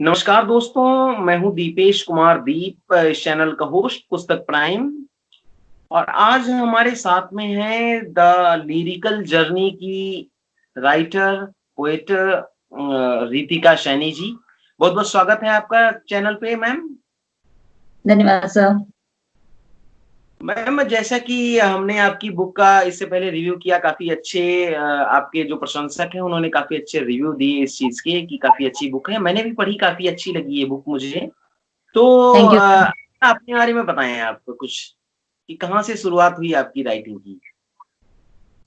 नमस्कार दोस्तों, मैं हूँ दीपेश कुमार दीप, इस चैनल का होस्ट पुस्तक प्राइम। और आज हमारे साथ में है द लिरिकल जर्नी की राइटर, पोएट रितिका सैनी जी। बहुत-बहुत स्वागत है आपका चैनल पे मैम। धन्यवाद सर। मैम, जैसा कि हमने आपकी बुक का इससे पहले रिव्यू किया, काफ़ी अच्छे आपके जो प्रशंसक हैं, उन्होंने काफ़ी अच्छे रिव्यू दिए इस चीज़ के कि काफ़ी अच्छी बुक है। मैंने भी पढ़ी, काफ़ी अच्छी लगी ये बुक मुझे। तो थैंक यू सर। अपने बारे में बताएँ आप कुछ कि कहाँ से शुरुआत हुई आपकी राइटिंग की?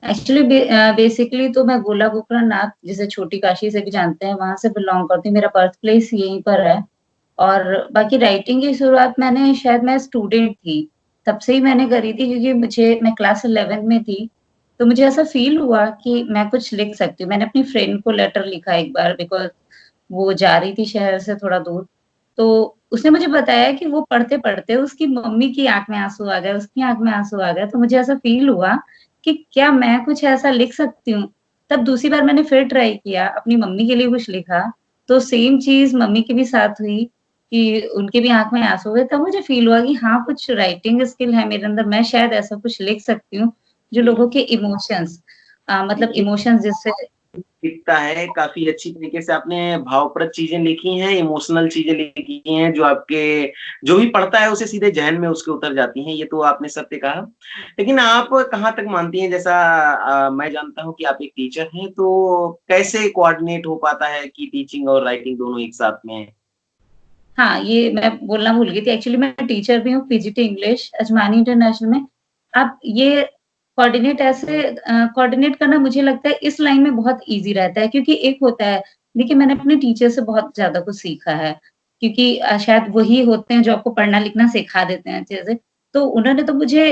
एक्चुअली बेसिकली तो मैं गोला गोकर्णनाथ, जिसे छोटी काशी से भी जानते हैं, वहाँ से बिलॉन्ग करती हूँ। मेरा बर्थ प्लेस यहीं पर है। और बाकी राइटिंग की शुरुआत मैं स्टूडेंट थी, तब से ही मैंने करी थी, क्योंकि मैं क्लास 11 में थी, तो मुझे ऐसा फ़ील हुआ कि मैं कुछ लिख सकती हूँ। मैंने अपनी फ्रेंड को लेटर लिखा एक बार, बिकॉज़ वो जा रही थी शहर से थोड़ा दूर, तो उसने मुझे बताया कि वो पढ़ते-पढ़ते उसकी मम्मी की आँख में आँसू आ गए, उसकी आँख में आँसू आ गए, तो मुझे ऐसा फ़ील हुआ कि क्या मैं कुछ ऐसा लिख सकती हूँ? तब दूसरी बार मैंने फिर ट्राई किया, अपनी मम्मी के लिए कुछ लिखा, तो सेम चीज़ मम्मी के भी साथ हुई कि उनकी भी आँख में आँसू हुए, तब मुझे फ़ील हुआ कि हाँ, कुछ राइटिंग स्किल है मेरे अंदर, मैं शायद ऐसा कुछ लिख सकती हूँ, जो जी, लोगों के इमोशंस मतलब ये इमोशंस जिससे दिखता है काफ़ी अच्छी तरीके से आपने भावप्रद चीज़ें लिखी हैं, इमोशनल चीज़ें लिखी हैं, जो आपके जो भी पढ़ता है उसे सीधे ज़हन में उसके उतर जाती हैं, ये तो आपने सत्य कहा। लेकिन आप कहाँ तक मानती हैं जैसा मैं जानता हूँ कि आप एक टीचर हैं, तो कैसे कोऑर्डिनेट हो पाता है कि टीचिंग और राइटिंग दोनों एक साथ में? हाँ, ये मैं बोलना भूल गई थी। एक्चुअली मैं टीचर भी हूँ पीजीटी इंग्लिश अजमानी इंटरनेशनल में। अब ये कोऑर्डिनेट करना मुझे लगता है इस लाइन में बहुत ईज़ी रहता है, क्योंकि एक होता है, देखिए मैंने अपने टीचर से बहुत ज़्यादा कुछ सीखा है, क्योंकि शायद वही होते हैं जो आपको पढ़ना-लिखना सिखा देते हैं अच्छे से। तो उन्होंने तो मुझे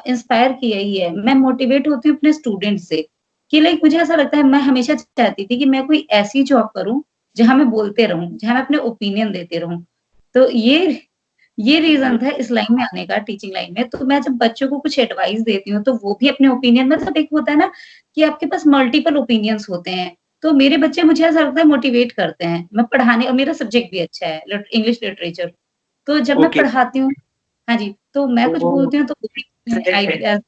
इंस्पायर किया ही है। मैं मोटिवेट होती हूँ अपने स्टूडेंट से, कि लाइक मुझे ऐसा लगता है, मैं हमेशा चाहती थी कि मैं कोई ऐसी जॉब करूँ, जहाँ मैं बोलते रहूँ, जहाँ मैं अपने ओपिनियन देते रहूँ। तो ये रीज़न था इस लाइन में आने का, टीचिंग लाइन में। तो मैं जब बच्चों को कुछ एडवाइस देती हूँ, तो वो भी अपने ओपिनियन मतलब एक होता है ना कि आपके पास मल्टीपल ओपिनियंस होते हैं। तो मेरे बच्चे मुझे ऐसा लगता है मोटिवेट करते हैं। मैं पढ़ाने और मेरा सब्जेक्ट भी अच्छा है इंग्लिश लिटरेचर। तो जब मैं ओके, पढ़ाती हूँ हाँ जी, तो मैं कुछ तो बोलती हूँ तो वो भी जैसे आइडियाज़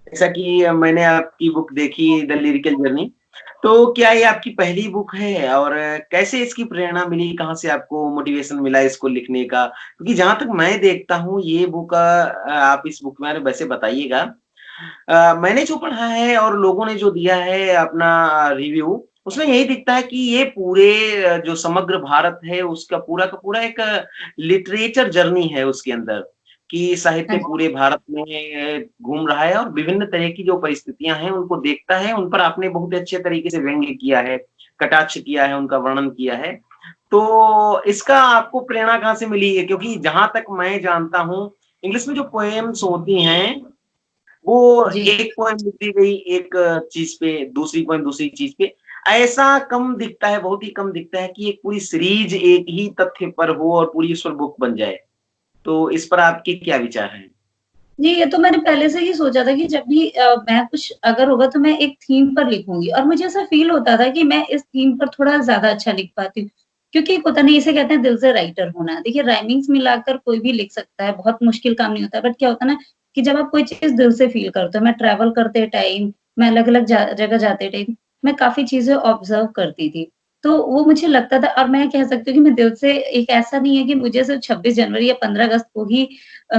जैसा कि मैंने आपकी बुक देखी द लिरिकल जर्नी, तो क्या ये आपकी पहली बुक है और कैसे इसकी प्रेरणा मिली? कहाँ से आपको मोटिवेशन मिला इसको लिखने का? क्योंकि जहाँ तक मैं देखता हूँ ये बुक आप इस बुक में वैसे बताइएगा। मैंने जो पढ़ा है और लोगों ने जो दिया है अपना रिव्यू, उसमें यही दिखता है कि ये पूरे जो समग्र भारत है उसका पूरा का पूरा एक लिटरेचर जर्नी है उसके अंदर, कि हाँ साहित्य जी। पूरे भारत में घूम रहा है और विभिन्न तरह की जो परिस्थितियाँ हैं उनको देखता है, उन पर आपने बहुत अच्छे तरीके से व्यंग्य किया है, कटाक्ष किया है, उनका वर्णन किया है। तो इसका आपको प्रेरणा कहाँ से मिली है? क्योंकि जहाँ तक मैं जानता हूँ, इंग्लिश में जो पोएम्स होती हैं वो जी। एक पोएम लिख दी गई एक चीज़ पे, दूसरी पोएम दूसरी चीज़ पे। ऐसा कम दिखता है, बहुत ही कम दिखता है कि एक पूरी सीरीज़ एक ही तथ्य पर हो और पूरी उस पर बुक बन जाए। तो इस पर आपके क्या विचार हैं? जी, ये तो मैंने पहले से ही सोचा था कि जब भी मैं कुछ अगर होगा तो मैं एक थीम पर लिखूँगी, और मुझे ऐसा फ़ील होता था कि मैं इस थीम पर थोड़ा ज़्यादा अच्छा लिख पाती हूँ। क्योंकि पता नहीं, इसे कहते हैं दिल से राइटर होना। देखिए राइमिंग्स मिलाकर कोई भी लिख सकता है, बहुत मुश्किल काम नहीं होता है। बट क्या होता है ना कि जब आप कोई चीज़ दिल से फ़ील करते हो, मैं ट्रैवल करते टाइम, मैं अलग-अलग जगह जाते टाइम, मैं काफ़ी चीज़ें ऑब्ज़र्व करती थी। तो वो मुझे लगता था, और मैं कह सकती हूँ कि मैं दिल से, एक ऐसा नहीं है कि मुझे सिर्फ़ 26 जनवरी या 15 अगस्त को ही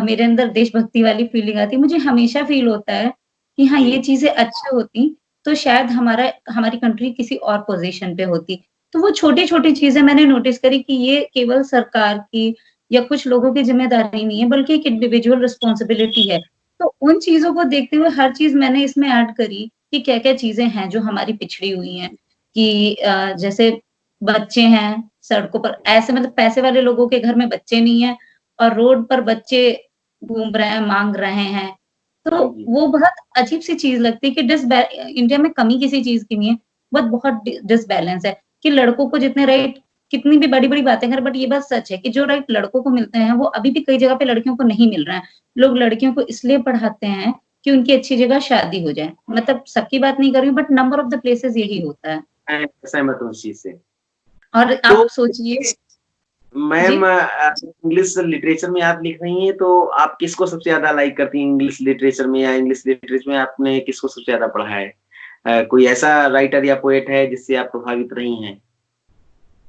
मेरे अंदर देशभक्ति वाली फीलिंग आती है। मुझे हमेशा फ़ील होता है कि हाँ, ये जी, चीज़ें अच्छी होती, तो शायद हमारी कंट्री किसी और पोज़ीशन पे होती। तो वो छोटी-छोटी चीज़ें मैंने नोटिस करी कि ये केवल सरकार की या कुछ लोगों की ज़िम्मेदारी नहीं है, बल्कि एक इंडिविजुअल रिस्पॉन्सिबिलिटी है। तो उन चीज़ों को देखते हुए हर चीज़ मैंने इसमें ऐड करी कि क्या-क्या चीज़ें हैं जो हमारी पिछड़ी हुई हैं, कि जैसे बच्चे हैं सड़कों पर, ऐसे मतलब पैसे वाले लोगों के घर में बच्चे नहीं हैं और रोड पर बच्चे घूम रहे हैं, माँग रहे हैं। तो हाँ जी। वो बहुत अजीब-सी चीज़ लगती है कि इंडिया में कमी किसी चीज़ की नहीं है, बट बहुत डिसबैलेंस है कि लड़कों को जितने राइट, कितनी भी बड़ी-बड़ी बातें करें, बट ये बात सच है कि जो राइट लड़कों को मिलते हैं, वो अभी भी कई जगह पे लड़कियों को नहीं मिल रहा है। लोग लड़कियों को इसलिए पढ़ाते हैं कि उनकी अच्छी जगह शादी हो जाए। मतलब सबकी बात नहीं कर रही हूँ, but number of the places यही होता है। मैं सहमत हूँ इस चीज़ से। और तो आप सोचिए, मैम, जी। इंग्लिश लिटरेचर में आप लिख रही हैं, तो आप किसको सबसे ज़्यादा लाइक करती हैं इंग्लिश लिटरेचर में, या इंग्लिश लिटरेचर में आपने किसको सबसे ज़्यादा पढ़ा है? कोई ऐसा राइटर या पोएट है जिससे आप प्रभावित रही हैं?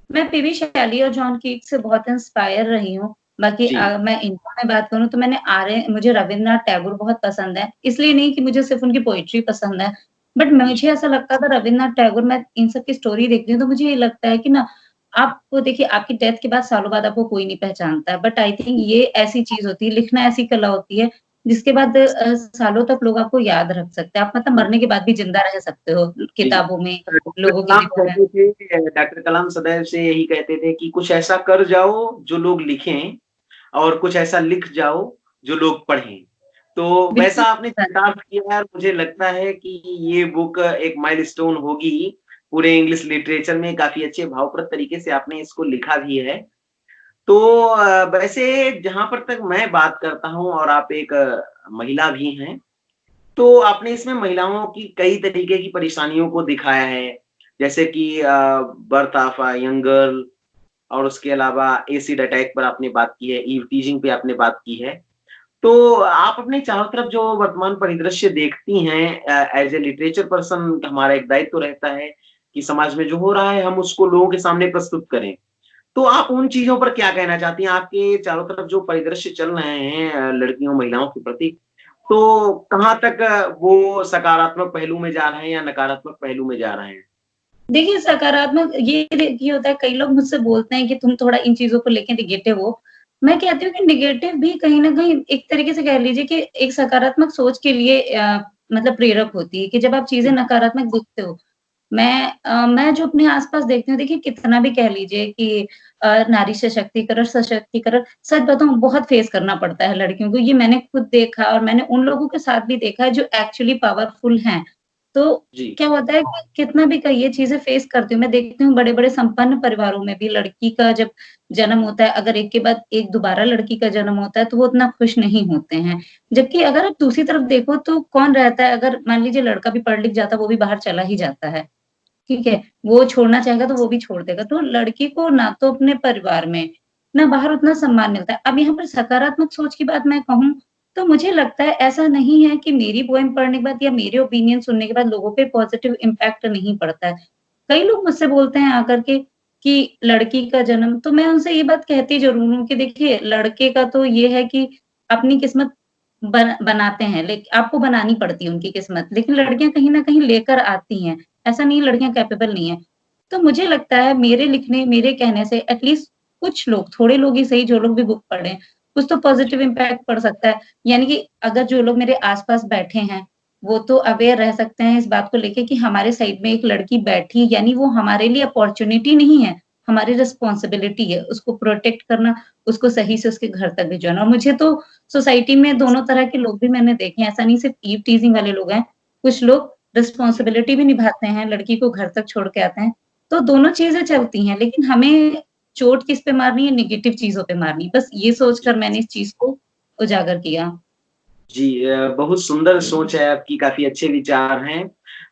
मैं पीबी शैली और जॉन कीट्स से बहुत इंस्पायर रही हूँ। बाकी जी, मैं इनका मैं बात करूँ तो मुझे रवीन्द्रनाथ टैगोर बहुत पसंद है। इसलिए नहीं कि मुझे सिर्फ़ उनकी पोएट्री पसंद है, बट जी, मुझे ऐसा लगता था रवीन्द्रनाथ टैगोर मैं इन सब की स्टोरी देखती हूँ तो मुझे ये लगता है कि ना आपको देखिए आपकी डेथ के बाद सालों बाद आपको कोई नहीं पहचानता है। बट आई थिंक ये ऐसी चीज़ होती है, लिखना ऐसी कला होती है जिसके बाद सालों तक लोग आपको याद रख सकते हैं। आप मतलब जी, मरने के बाद भी ज़िंदा रह सकते हो जी। किताबों में, डॉक्टर लोगों के कलाम दिलों में। कहते थे, डॉक्टर कलाम सदैव से यही कहते थे कि कुछ ऐसा कर जाओ जो लोग लिखें, और कुछ ऐसा लिख जाओ जो लोग पढ़ें। तो वैसा बिल्कुल। आपने चितार्थ किया है, और मुझे लगता है कि ये बुक एक माइलस्टोन होगी पूरे इंग्लिश लिटरेचर में। काफ़ी अच्छे भावप्रद तरीके से आपने इसको लिखा भी है। तो वैसे जहाँ पर तक मैं बात करता हूँ, और आप एक महिला भी हैं, तो आपने इसमें महिलाओं की कई तरीके की परेशानियों को दिखाया है। जैसे कि birth of a young girl, और उसके अलावा एसिड अटैक पर आपने बात की है, ईव टीजिंग पे आपने बात की है। तो आप अपने चारों तरफ जो वर्तमान परिदृश्य देखती हैं, एज़ ए लिटरेचर पर्सन, हमारा एक दायित्व तो रहता है कि समाज में जो हो रहा है हम उसको लोगों के सामने प्रस्तुत करें। तो आप उन चीज़ों पर क्या कहना चाहती हैं? आपके चारों तरफ जो परिदृश्य चल रहे हैं लड़कियों, महिलाओं के प्रति, तो कहाँ तक वो सकारात्मक पहलू में जा रहे हैं या नकारात्मक पहलू में जा रहे हैं? देखिए, सकारात्मक ये देखिए होता है कई लोग मुझसे बोलते हैं कि तुम थोड़ा इन चीज़ों को लेके नेगेटिव हो। मैं कहती हूँ कि नेगेटिव भी कहीं न कहीं एक तरीके से कह लीजिए कि एक सकारात्मक सोच के लिए मतलब प्रेरक होती है कि जब आप चीज़ें नकारात्मक देखते हो। मैं जो अपने आस-पास देखती हूँ देखिए कितना भी कह लीजिए कि नारी सशक्तिकरण सशक्तिकरण सच बताऊँ बहुत फेस करना पड़ता है लड़कियों को। ये मैंने खुद देखा और मैंने उन लोगों के साथ भी देखा है जो एक्चुअली पावरफुल हैं। तो जी। क्या होता है कि कितना भी कहिए चीज़ें फेस करती हूँ। मैं देखती हूँ बड़े-बड़े संपन्न परिवारों में भी लड़की का जब जन्म होता है, अगर एक के बाद एक दोबारा लड़की का जन्म होता है, तो वो उतना खुश नहीं होते हैं। जबकि अगर आप दूसरी तरफ देखो तो कौन रहता है अगर मान लीजिए लड़का भी पढ़ लिख जाता है, वो भी बाहर चला ही जाता है। ठीक है? वो छोड़ना चाहेगा तो वो भी छोड़ देगा। तो लड़की को ना तो अपने परिवार में, ना बाहर उतना सम्मान मिलता है। अब यहाँ पर सकारात्मक सोच की बात मैं कहूँ, तो मुझे लगता है ऐसा नहीं है कि मेरी पोएम पढ़ने के बाद या मेरे ओपिनियन सुनने के बाद लोगों पे पॉज़िटिव इम्पैक्ट नहीं पड़ता है। कई लोग मुझसे बोलते हैं आकर के कि लड़की का जन्म तो मैं उनसे ये बात कहती ज़रूर हूँ कि देखिए लड़के का तो ये है कि अपनी किस्मत बनाते हैं, आपको बनानी पड़ती है उनकी किस्मत, लेकिन लड़कियाँ कहीं न कहीं लेकर आती हैं। ऐसा नहीं है लड़कियाँ कैपेबल नहीं है। तो मुझे लगता है मेरे कहने से एट लीस्ट कुछ लोग, थोड़े लोग ही सही जो लोग भी बुक पढ़ें, कुछ तो पॉज़िटिव इम्पैक्ट पड़ सकता है। यानी कि अगर जो लोग मेरे आस-पास बैठे हैं, वो तो अवेयर रह सकते हैं इस बात को लेके कि हमारे साइड में एक लड़की बैठी यानी वो हमारे लिए अपॉर्च्युनिटी नहीं है, हमारी रिस्पॉन्सिबिलिटी है उसको प्रोटेक्ट करना, उसको सही से उसके घर तक भिजवाना। और मुझे तो सोसाइटी में दोनों तरह के लोग भी मैंने देखे हैं, ऐसा नहीं सिर्फ ईव टीज़िंग वाले लोग हैं, कुछ लोग जी। रिस्पॉन्सिबिलिटी भी निभाते हैं, लड़की को घर तक छोड़ के आते हैं। तो दोनों चीज़ें चलती हैं, लेकिन हमें चोट किस पे मारनी है, नेगेटिव चीज़ों पे मारनी है। बस ये सोचकर जी। मैंने इस चीज़ को उजागर किया। जी, बहुत सुंदर सोच है आपकी, काफ़ी अच्छे विचार हैं।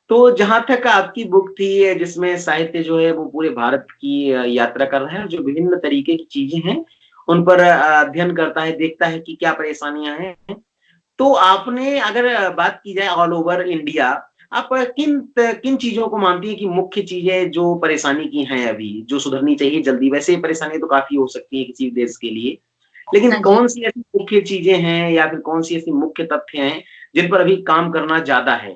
तो जहाँ तक आपकी बुक थी जिसमें साहित्य जो है वो पूरे भारत की यात्रा कर रहा है, जो विभिन्न तरीके की चीज़ें हैं, उन पर अध्ययन करता है, देखता है कि क्या परेशानियाँ हैं। तो आपने अगर बात की जाए ऑल ओवर इंडिया, आप किन चीज़ों को मानती हैं कि मुख्य चीज़ें जो परेशानी की हैं अभी, जो सुधरनी चाहिए जल्दी? वैसे परेशानी तो काफ़ी हो सकती है किसी भी देश के लिए, लेकिन हाँ जी। कौन-सी ऐसी मुख्य चीज़ें हैं या फिर कौन-सी ऐसी मुख्य तथ्य हैं, जिन पर अभी काम करना ज़्यादा है?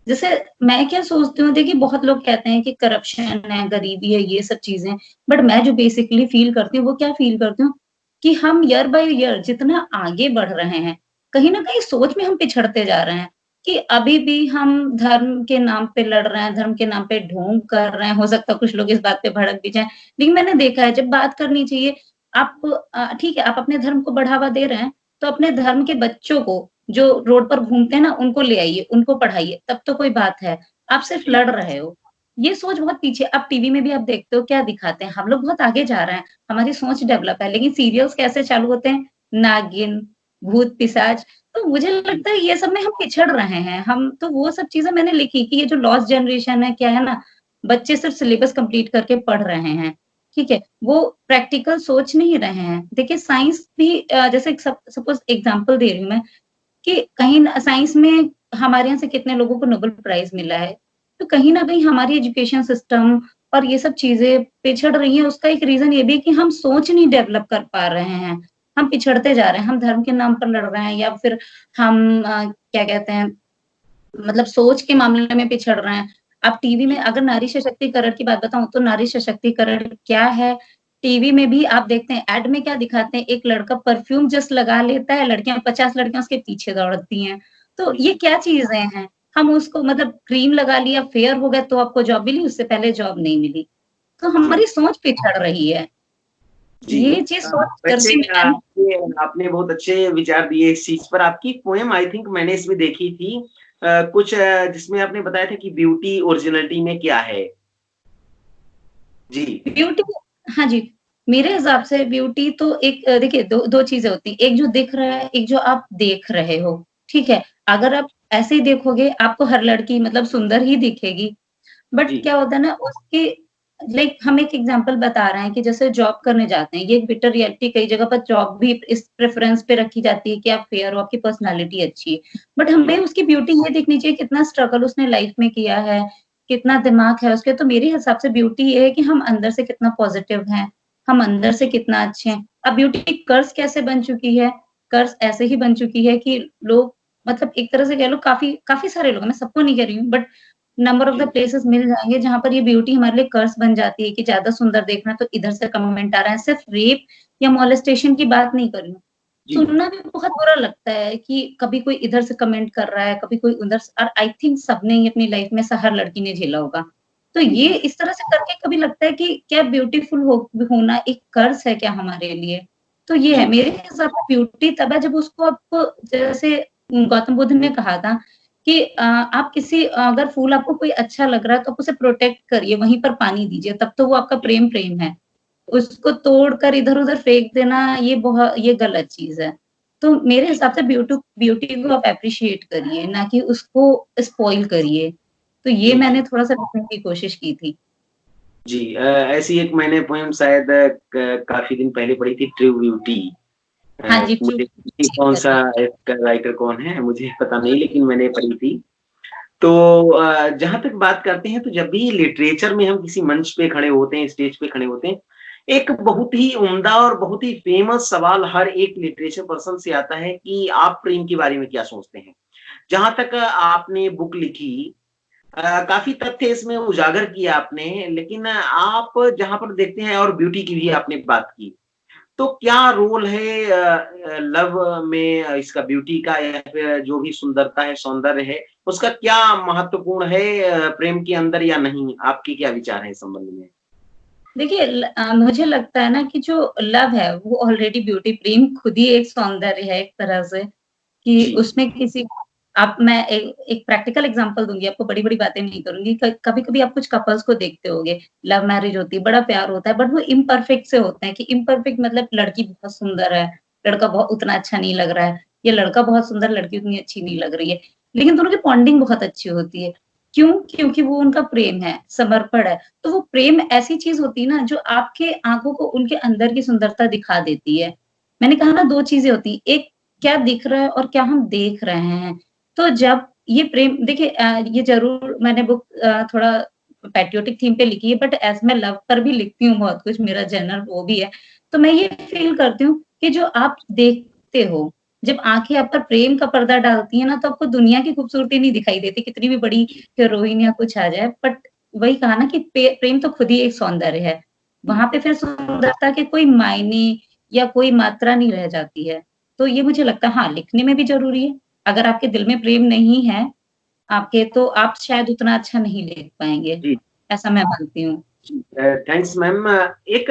जैसे मैं क्या सोचती हूँ देखिए बहुत लोग कहते हैं कि करप्शन है, गरीबी है, ये सब चीज़ें, बट मैं जो बेसिकली फ़ील करती हूँ, वो क्या फ़ील करती हूँ कि हम ईयर बाय ईयर जितना आगे बढ़ रहे हैं, कहीं न कहीं सोच में हम पिछड़ते जा रहे हैं, कि अभी भी हम धर्म के नाम पे लड़ रहे हैं, धर्म के नाम पे ढोंग कर रहे हैं, हो सकता है कुछ लोग इस बात पे भड़क भी जाएँ। लेकिन मैंने देखा है जब बात करनी चाहिए, आप ठीक है, आप अपने धर्म को बढ़ावा दे रहे हैं, तो अपने धर्म के बच्चों को जो रोड पर घूमते हैं ना, उनको ले आइए, उनको पढ़ाइए, तब तो कोई बात है। आप सिर्फ जी, लड़ रहे हो। ये सोच बहुत पीछे अब टीवी में भी आप देखते हो क्या दिखाते हैं, हम लोग बहुत आगे जा रहे हैं, हमारी सोच डेवलप है, लेकिन सीरियल्स कैसे चालू होते हैं, नागिन, भूत-पिशाच, तो मुझे जी, लगता है ये सब में हम पिछड़ रहे हैं। हम तो वो सब चीज़ें मैंने लिखी कि ये जो लॉस्ट जनरेशन है, क्या है ना, बच्चे सिर्फ सिलेबस कंप्लीट करके पढ़ रहे हैं। ठीक है? वो प्रैक्टिकल सोच नहीं रहे हैं। देखिए साइंस भी जैसे सपोज़ एग्ज़ाम्पल दे रही हूँ मैं कि कहीं न साइंस में हमारे यहाँ से कितने लोगों को नोबेल प्राइज़ मिला है। तो कहीं न कहीं हमारी एजुकेशन सिस्टम और ये सब चीज़ें पिछड़ रही हैं, उसका एक रीज़न ये भी है कि हम सोच नहीं डेवलप कर पा रहे हैं। हम पिछड़ते जा रहे हैं, हम धर्म के नाम पर लड़ रहे हैं या फिर हम क्या कहते हैं मतलब सोच के मामले में पिछड़ रहे हैं। अब टीवी में जी, अगर नारी सशक्तिकरण की बात बताऊँ तो नारी सशक्तिकरण क्या है? टीवी में भी आप देखते हैं ऐड में क्या दिखाते हैं, एक लड़का परफ्यूम जस्ट लगा लेता है, लड़कियाँ 50 लड़कियाँ उसके पीछे दौड़ती हैं। तो ये जी, क्या चीज़ें हैं? हम उसको मतलब क्रीम लगा लिया, फेयर हो गया तो आपको जॉब मिली, उससे पहले जॉब नहीं मिली। तो जी, हमारी सोच पिछड़ रही है। जी। ये चीज़ सोच वैसे करके मैंने आपने आपने बहुत अच्छे विचार दिए इस चीज़ पर। आपकी पोएम आई थिंक मैंने इसमें देखी थी कुछ जिसमें आपने बताया था कि ब्यूटी ओरिजिनलिटी में क्या है? जी, ब्यूटी हाँ जी, मेरे हिसाब से ब्यूटी तो एक देखिए 2 चीज़ें होती हैं, एक जो दिख रहा है, एक जो आप देख रहे हो, ठीक है? अगर आप ऐसे ही देखोगे, आपको हर लड़की मतलब सुंदर ही दिखेगी, बट जी, क्या होता है ना उसके लाइक हम एक एग्ज़ाम्पल बता रहे हैं कि जैसे जॉब करने जाते हैं, ये एक बिटर रियलिटी कई जगह पर जॉब भी इस प्रेफ़रेंस पे रखी जाती है कि आप फेयर हो, आपकी पर्सनैलिटी अच्छी है। बट हमें जी, उसकी ब्यूटी ये देखनी चाहिए कितना स्ट्रगल उसने लाइफ़ में किया है, कितना दिमाग है उसके। तो मेरे हिसाब से ब्यूटी ये है कि हम अंदर से कितना पॉज़िटिव हैं, हम अंदर से जी, कितना अच्छे हैं। अब ब्यूटी कर्स कैसे बन चुकी है? कर्स ऐसे ही बन चुकी है कि लोग मतलब एक तरह से कह लो काफ़ी काफ़ी सारे लोग हैं, मैं सबको नहीं कह रही हूँ बट नंबर ऑफ द जी, प्लेसेस मिल जाएँगे जहाँ पर ये ब्यूटी हमारे लिए कर्स बन जाती है कि ज़्यादा सुंदर देखना है तो इधर से कमेंट आ रहा है। सिर्फ रेप या मोलेस्टेशन की बात नहीं कर रही हूँ। जी, सुनना भी बहुत बुरा लगता है कि कभी कोई इधर से कमेंट कर रहा है, कभी कोई उधर से और आई थिंक सबने ही अपनी लाइफ में हर लड़की ने झेला होगा। तो जी, ये जी, इस तरह से करके कभी लगता है कि क्या ब्यूटीफुल हो होना एक कर्स है क्या हमारे लिए? तो ये है जी, मेरे हिसाब से ब्यूटी तब है जब उसको आपको जैसे गौतम बुद्ध ने कहा था कि आप किसी अगर फूल आपको कोई अच्छा लग रहा है तो आप उसे प्रोटेक्ट करिए, वहीं पर पानी दीजिए, तब तो वो आपका जी, प्रेम प्रेम है। उसको तोड़कर इधर-उधर फेंक देना ये गलत चीज़ है। तो मेरे जी, हिसाब से ब्यूटी को आप एप्रिशिएट करिए, ना कि उसको स्पॉइल करिए। तो ये जी, जी। मैंने थोड़ा-सा रखने की कोशिश की थी। जी ऐसी एक मैंने पोएम शायद काफ़ी दिन पहले पढ़ी थी ट्रू ब्यूटी। हाँ जी, ट्रू मुझे ठीक कौन-सा करिए। इसका राइटर कौन है मुझे पता नहीं हुँ, लेकिन मैंने पढ़ी थी। तो जहाँ तक बात करते हैं तो जब भी लिटरेचर में हम किसी मंच पे खड़े होते हैं, स्टेज पे खड़े होते हैं, एक बहुत ही उम्दा और बहुत ही फ़ेमस सवाल हर एक लिटरेचर पर्सन से आता है कि आप प्रेम के बारे में क्या सोचते हैं? जहाँ तक आपने बुक लिखी काफ़ी तथ्य इसमें उजागर किया आपने, लेकिन आप जहाँ पर देखते हैं और ब्यूटी की भी आपने बात की। तो क्या रोल है लव में इसका ब्यूटी का या फिर जो भी सुंदरता है, सौंदर्य है, उसका क्या महत्वपूर्ण है प्रेम के अंदर या नहीं? आपके क्या विचार हैं इस संबंध में? देखिए मुझे लगता है ना कि जो लव है वो ऑलरेडी ब्यूटी प्रेम खुद ही एक सौंदर्य है एक तरह से। कि जी, उसमें किसी आप मैं एक प्रैक्टिकल एग्ज़ाम्पल दूँगी आपको बड़ी-बड़ी बातें नहीं करूँगी। क कभी-कभी आप कुछ कपल्स को देखते होंगे, लव मैरिज होती है, बड़ा प्यार होता है बट वो इम्परफेक्ट से होते हैं कि इम्परफेक्ट मतलब लड़की बहुत सुंदर है, लड़का बहुत उतना अच्छा नहीं लग रहा है, या लड़का बहुत सुंदर, लड़की उतनी अच्छी नहीं लग रही है। लेकिन दोनों की बॉन्डिंग बहुत अच्छी होती है। क्यों? क्योंकि वो उनका प्रेम है, समर्पण है। तो वो प्रेम ऐसी चीज़ होती है ना जो आपके आँखों को उनके अंदर की सुंदरता दिखा देती है। मैंने कहा ना 2 चीज़ें होती हैं, एक क्या दिख रहा है और क्या हम देख रहे हैं। तो जब ये प्रेम देखिए ये ज़रूर मैंने बुक थोड़ा पैट्रियोटिक थीम पे लिखी है बट ऐज़ मैं लव पर भी लिखती हूँ बहुत कुछ, मेरा जर्नल वो भी है। तो मैं ये फ़ील करती हूँ कि जो आप देखते हो, जब आँखें आप पर प्रेम का पर्दा डालती हैं ना, तो आपको दुनिया की खूबसूरती नहीं दिखाई देती, कितनी भी बड़ी हीरोइन या कुछ आ जाए। बट वही कहा ना कि प्रेम तो खुद ही एक सौंदर्य है। जी। वहाँ पे फिर सुंदरता के कोई मायने या कोई मात्रा नहीं रह जाती है। तो ये मुझे लगता है हाँ, लिखने में भी ज़रूरी है। अगर आपके दिल में प्रेम नहीं है, आपके तो आप शायद उतना अच्छा नहीं लिख पाएँगे, जी, ऐसा मैं मानती हूँ। जी। Thanks ma'am. एक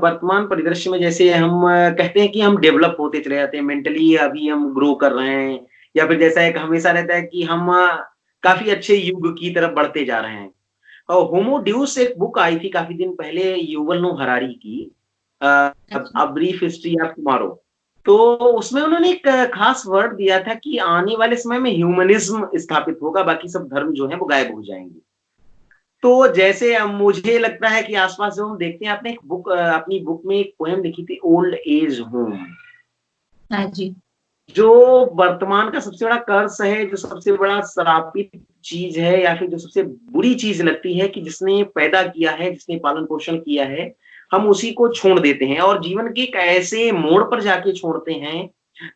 वर्तमान परिदृश्य में जैसे हम कहते हैं कि हम डेवलप होते चले जाते हैं, मेंटली अभी हम ग्रो कर रहे हैं या फिर जैसा एक हमेशा रहता है कि हम काफ़ी अच्छे युग की तरफ बढ़ते जा रहे हैं। होमो ड्यूस एक बुक आई थी काफ़ी दिन पहले युval नोह हरारी की अ, अच्छा। A brief history of tomorrow. तो उसमें उन्होंने एक खास वर्ड दिया था कि आने वाले समय में ह्यूमनिज़्म स्थापित होगा, बाकी सब धर्म जो हैं वो गायब हो जाएँगे। तो जैसे मुझे लगता है कि आस-पास जो हम देखते हैं, आपने एक बुक अपनी बुक में एक पोएम लिखी थी ओल्ड एज होम। हाँ जी। जो वर्तमान का सबसे बड़ा कर्स है, जो सबसे बड़ा श्रापित चीज़ है या फिर जो सबसे बुरी चीज़ लगती है कि जिसने पैदा किया है, जिसने पालन-पोषण किया है, हम उसी को छोड़ देते हैं और जीवन के एक ऐसे मोड़ पर जाके छोड़ते हैं,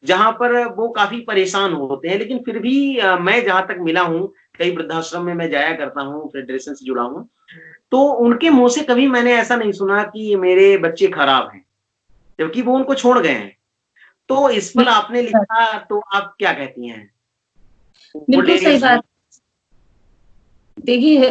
जहाँ पर वो काफ़ी परेशान होते हैं। लेकिन फिर भी मैं जहाँ तक मिला हूँ, कई वृद्धाश्रम में मैं जाया करता हूँ, फेडरेशन से जुड़ा हूँ, तो उनके मुँह से कभी मैंने ऐसा नहीं सुना कि मेरे बच्चे खराब हैं, जबकि वो उनको छोड़ गए हैं। तो इस पर आपने बिल्कुल, लिखा तो आप क्या कहती हैं? ओल्ड बिल्कुल सही एज होम। बात। देखिए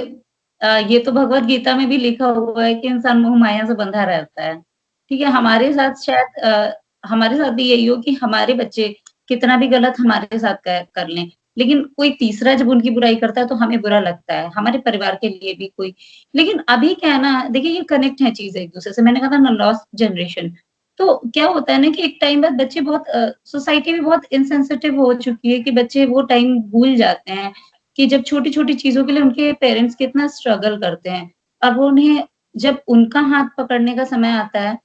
ये तो भगवत गीता में भी लिखा हुआ है कि इंसान मोह माया से बंधा रहता है। ठीक है? जी, हमारे साथ शायद हमारे साथ भी यही हो कि हमारे बच्चे कितना भी गलत हमारे साथ कर लें, लेकिन कोई तीसरा जब उनकी बुराई करता है तो हमें बुरा लगता है, हमारे परिवार के लिए भी कोई। लेकिन अभी क्या है ना, देखिए ये कनेक्ट है चीज़ें एक-दूसरे से। मैंने कहा था ना लॉस्ट जनरेशन, तो क्या होता है ना कि एक टाइम बाद बच्चे बहुत सोसाइटी भी बहुत इनसेंसिटिव हो चुकी है कि बच्चे वो टाइम भूल जाते हैं कि जब छोटी-छोटी चीज़ों के लिए उनके पेरेंट्स कितना स्ट्रगल करते हैं। अब उन्हें जब उनका हाथ पकड़ने का समय आता है,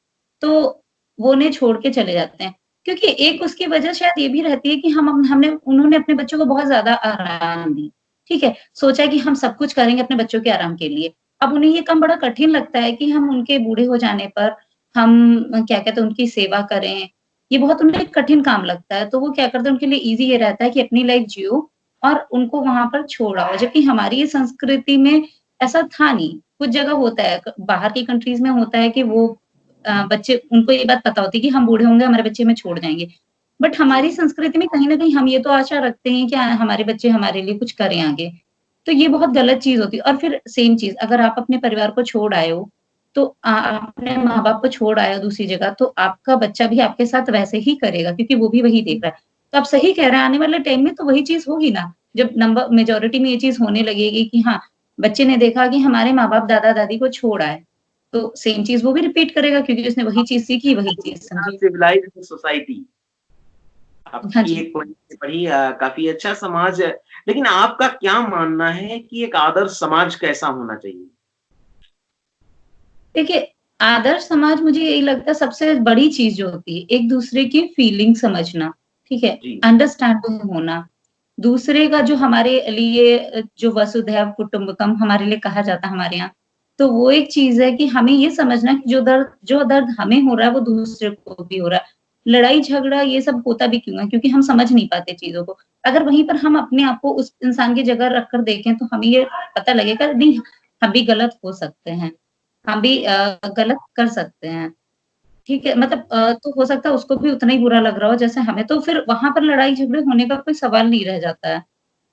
तो वो उन्हें छोड़ के चले जाते हैं। क्योंकि एक उसकी वजह शायद ये भी रहती है कि हमने उन्होंने अपने बच्चों को बहुत ज़्यादा आराम दी, ठीक है? सोचा कि हम सब कुछ करेंगे अपने बच्चों के आराम के लिए। अब उन्हें ये काम बड़ा कठिन लगता है कि हम उनके बूढ़े हो जाने पर हम क्या कहते हैं उनकी सेवा करें, ये बहुत उन्हें कठिन काम लगता है। तो वो क्या करते हैं उनके लिए ईज़ी ये रहता है कि अपनी लाइफ़ जियो और उनको वहाँ पर छोड़ आओ। जबकि हमारी ये संस्कृति में ऐसा था नहीं। कुछ जगह होता है, बाहर की कंट्रीज़ में होता है कि वो बच्चे उनको ये बात पता होती है कि हम बूढ़े होंगे, हमारे बच्चे हमें छोड़ जाएँगे। बट जी। हमारी संस्कृति में कहीं न कहीं हम ये तो आशा रखते हैं कि हमारे बच्चे हमारे लिए कुछ करें आगे। तो ये बहुत गलत चीज़ होती है और फिर सेम चीज़ अगर आप अपने परिवार को छोड़ आए हो, तो अपने माँ-बाप को छोड़ आए हो दूसरी जगह, तो आपका बच्चा भी आपके साथ वैसे ही करेगा क्योंकि वो भी वही देख रहा है। तो आप सही कह रहे हैं, आने वाले टाइम में तो वही चीज़ होगी ना, जब नंबर मेजॉरिटी में ये चीज़ होने लगेगी कि हाँ, बच्चे ने देखा कि हमारे माँ-बाप दादा-दादी को छोड़ आए, तो सेम चीज़ वो भी रिपीट करेगा क्योंकि उसने वही चीज़ सीखी, वही चीज़ समझी। सिविलाइज्ड सोसाइटी हाँ आपकी जी। एक पॉइंट से पढ़ी काफ़ी अच्छा समाज है। लेकिन आपका क्या मानना है कि एक आदर्श समाज कैसा होना चाहिए? देखिए, आदर्श समाज मुझे यही लगता है सबसे बड़ी चीज़ जो होती है, एक-दूसरे की फीलिंग समझना, ठीक है? जी, अंडरस्टैंडिंग होना, दूसरे का जो हमारे लिए जो वसुधैव कुटुंबकम हमारे लिए कहा जाता है हमारे यहाँ, तो वो एक चीज़ है कि हमें ये समझना कि जो दर्द हमें हो रहा है, वो दूसरे को भी हो रहा है। लड़ाई-झगड़ा ये सब होता भी क्यों है? क्योंकि हम समझ नहीं पाते चीज़ों को। अगर वहीं पर हम अपने आप को उस इंसान की जगह रख कर देखें, तो हमें ये पता लगेगा नहीं, हम भी गलत हो सकते हैं। हम भी गलत कर सकते हैं, ठीक है? मतलब तो हो सकता है उसको भी उतना ही बुरा लग रहा हो जैसे हमें, तो फिर वहाँ पर लड़ाई-झगड़े होने का कोई सवाल नहीं रह जाता है।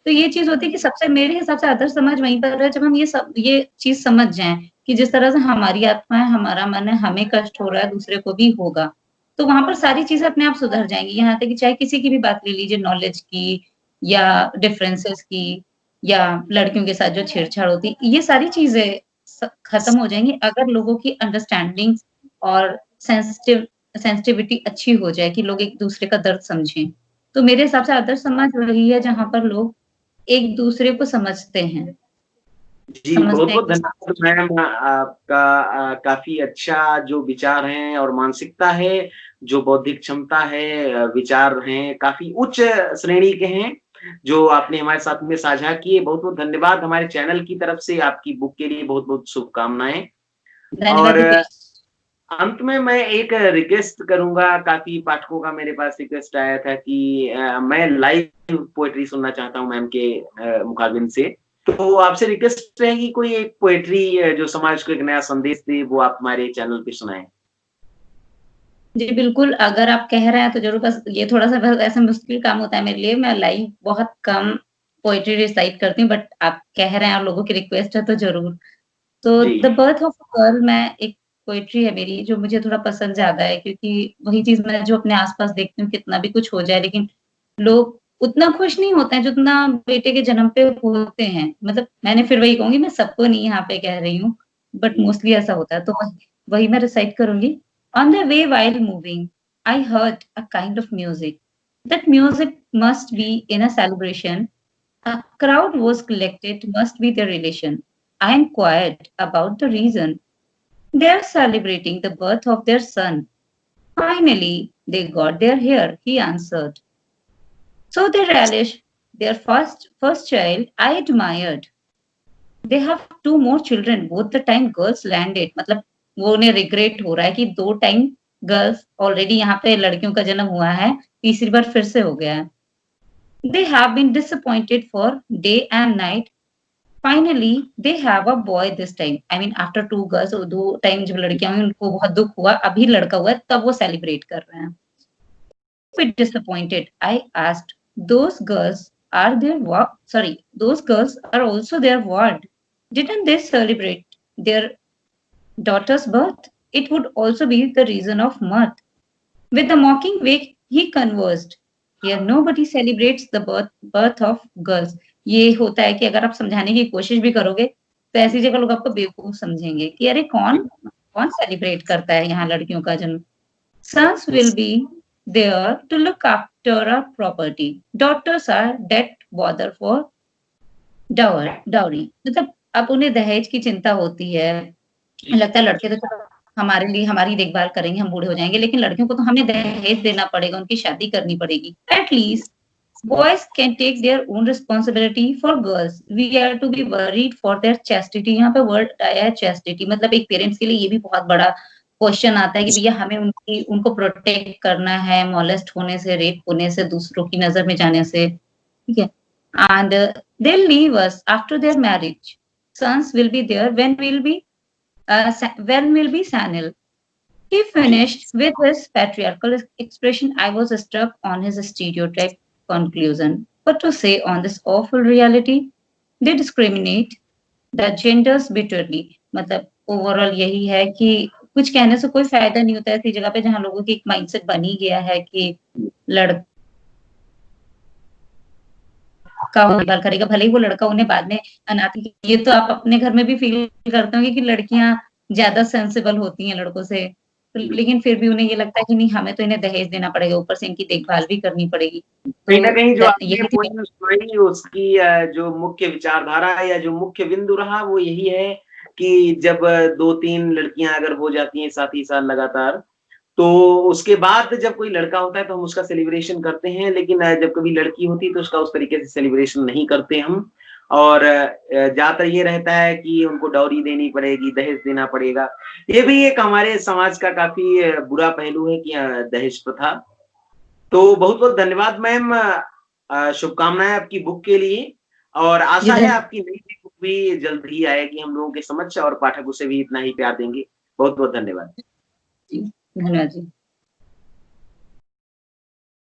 तो ये चीज़ होती है कि सबसे मेरे हिसाब से आदर्श समाज वहीं पर है जब हम ये चीज़ समझ जाएँ कि जिस तरह से हमारी आत्मा है, हमारा मन है, हमें कष्ट हो रहा है, दूसरे को भी होगा। तो वहाँ पर सारी चीज़ें अपने आप सुधर जाएँगी। यहाँ तक कि चाहे किसी की भी बात ले लीजिए नॉलेज की या डिफरेंसेस की या लड़कियों के साथ जो छेड़छाड़ होती है, ये सारी चीज़ें खत्म हो जाएँगी अगर लोगों की अंडरस्टैंडिंग और सेंसिटिविटी अच्छी हो जाए कि लोग एक-दूसरे का दर्द समझें। तो मेरे हिसाब से आदर्श समाज वही है जहाँ पर लोग एक-दूसरे को समझते हैं। जी, समझते हैं बहुत-बहुत कि धन्यवाद मैम आपका काफ़ी अच्छा जो विचार हैं और मानसिकता है, जो बौद्धिक क्षमता है विचार हैं, काफ़ी उच्च श्रेणी के हैं, जो आपने हमारे साथ में साझा किए। बहुत-बहुत धन्यवाद हमारे चैनल की तरफ से आपकी बुक के लिए बहुत-बहुत शुभकामनाएँ। धन्यवाद और दीपेश। अंत में मैं एक रिक्वेस्ट करूँगा, काफ़ी पाठकों का मेरे पास रिक्वेस्ट आया था कि मैं लाइव पोएट्री सुनना चाहता हूँ मैम के मुखारबिन से। तो आपसे रिक्वेस्ट रहेगी कोई एक पोएट्री जो समाज को एक नया संदेश दे, वो आप हमारे चैनल पे सुनाएँ। जी, बिल्कुल, अगर आप कह रहे हैं तो ज़रूर, बस ये थोड़ा-सा बस ऐसा मुश्किल काम होता है मेरे लिए, मैं लाइव बहुत कम पोएट्री रिसाइट करती हूँ, बट आप कह रहे हैं और लोगों की रिक्वेस्ट है तो ज़रूर। तो जी। The birth of a girl मैं एक पोएट्री है मेरी जो मुझे थोड़ा पसंद ज़्यादा है क्योंकि वही चीज़ मैं जो अपने आस-पास देखती हूँ कितना भी कुछ हो जाए लेकिन लोग उतना खुश नहीं होते हैं जितना बेटे के जन्म पे होते हैं। मतलब मैंने फिर वही कहूँगी, मैं सबको नहीं यहाँ पे कह रही हूँ, बट जी। मोस्टली ऐसा होता है। तो वही वही मैं रिसाइट करूँगी। On the way while moving, I heard a kind of music. That music must be in a celebration. A crowd was collected, must be their relation. I am quiet about the reason. They are celebrating the birth of their son. Finally, they got their hair, he answered. So they relish their first child. I admired. They have two more children. Both the time girls landed. मतलब वो उन्हें regret हो रहा है कि 2 time girls already यहाँ पे लड़कियों का जन्म हुआ है, तीसरी बार फिर से हो गया है। They have been disappointed for day and night. Finally, they have a boy this time. I mean, after 2 girls, 2 time जब लड़कियां हुई उनको बहुत दुख हुआ, अभी लड़का हुआ है, तब वो सेलिब्रेट कर रहे हैं। Bit disappointed. I asked, those girls are their what? Sorry, those girls are also their what? Didn't they celebrate their daughter's birth? It would also be the reason of mirth. With a mocking wink, he conversed. Here nobody celebrates the birth of girls. ये होता है कि अगर आप समझाने की कोशिश भी करोगे, तो ऐसी जगह लोग आपको बेवकूफ समझेंगे कि अरे कौन सेलिब्रेट करता है यहाँ लड़कियों का जन्म। Sons will be there to look after our property. Daughters are dead bother for dowry. मतलब अब उन्हें दहेज की चिंता होती है। लगता है लड़के तो चलो हमारे लिए हमारी देखभाल करेंगे, हम बूढ़े हो जाएँगे, लेकिन लड़कियों को तो हमें दहेज देना पड़ेगा, उनकी शादी करनी पड़ेगी। At least boys can take their own responsibility for girls. We are to be worried for their chastity. यहाँ पे वर्ड आया है chastity, मतलब एक पेरेंट्स के लिए ये भी बहुत बड़ा क्वेश्चन आता है कि भैया हमें उनको प्रोटेक्ट करना है मॉलेस्ट होने से, रेप होने से, दूसरों की नजर में जाने से, ठीक है। And they'll leave us after their marriage. Sons will be there when we'll be senile. He finished with his patriarchal expression. I was struck on his stereotype conclusion. What to say on this awful reality? They discriminate the genders bitterly. मतलब overall यही है कि कुछ कहने से कोई फायदा नहीं होता है ऐसी जगह पे जहाँ लोगों की एक माइंडसेट बनी गया है कि लड़का देखभाल करेगा, भले ही वो लड़का उन्हें बाद में अनाथ। ये तो आप अपने घर में भी फील करते होंगे कि लड़कियां ज्यादा सेंसिबल होती हैं लड़कों से, लेकिन फिर भी उन्हें ये लगता है कि नहीं हमें तो इन्हें दहेज देना पड़ेगा, ऊपर से इनकी देखभाल भी करनी पड़ेगी। कहीं ना कहीं जो आपने यही पॉइंट सुनाई उसकी जो मुख्य विचारधारा या जो मुख्य बिंदु रहा वो यही है कि जब 2-3 लड़कियां अगर हो जाती हैं साथ ही साथ लगातार, तो उसके बाद जब कोई लड़का होता है तो हम उसका सेलिब्रेशन करते हैं, लेकिन जब कभी लड़की होती है तो उसका उस तरीके से सेलिब्रेशन नहीं करते हम। और ज्यादातर ये रहता है कि उनको डॉरी देनी पड़ेगी, दहेज देना पड़ेगा। ये भी एक हमारे समाज का काफी बुरा पहलू है कि दहेज प्रथा। तो बहुत बहुत धन्यवाद मैम, शुभकामनाएं आपकी बुक के लिए, और आशा है आपकी नई बुक भी जल्द ही आएगी हम लोगों के समक्ष और पाठक उसे भी इतना ही प्यार देंगे। बहुत बहुत धन्यवाद। धन्यवाद जी।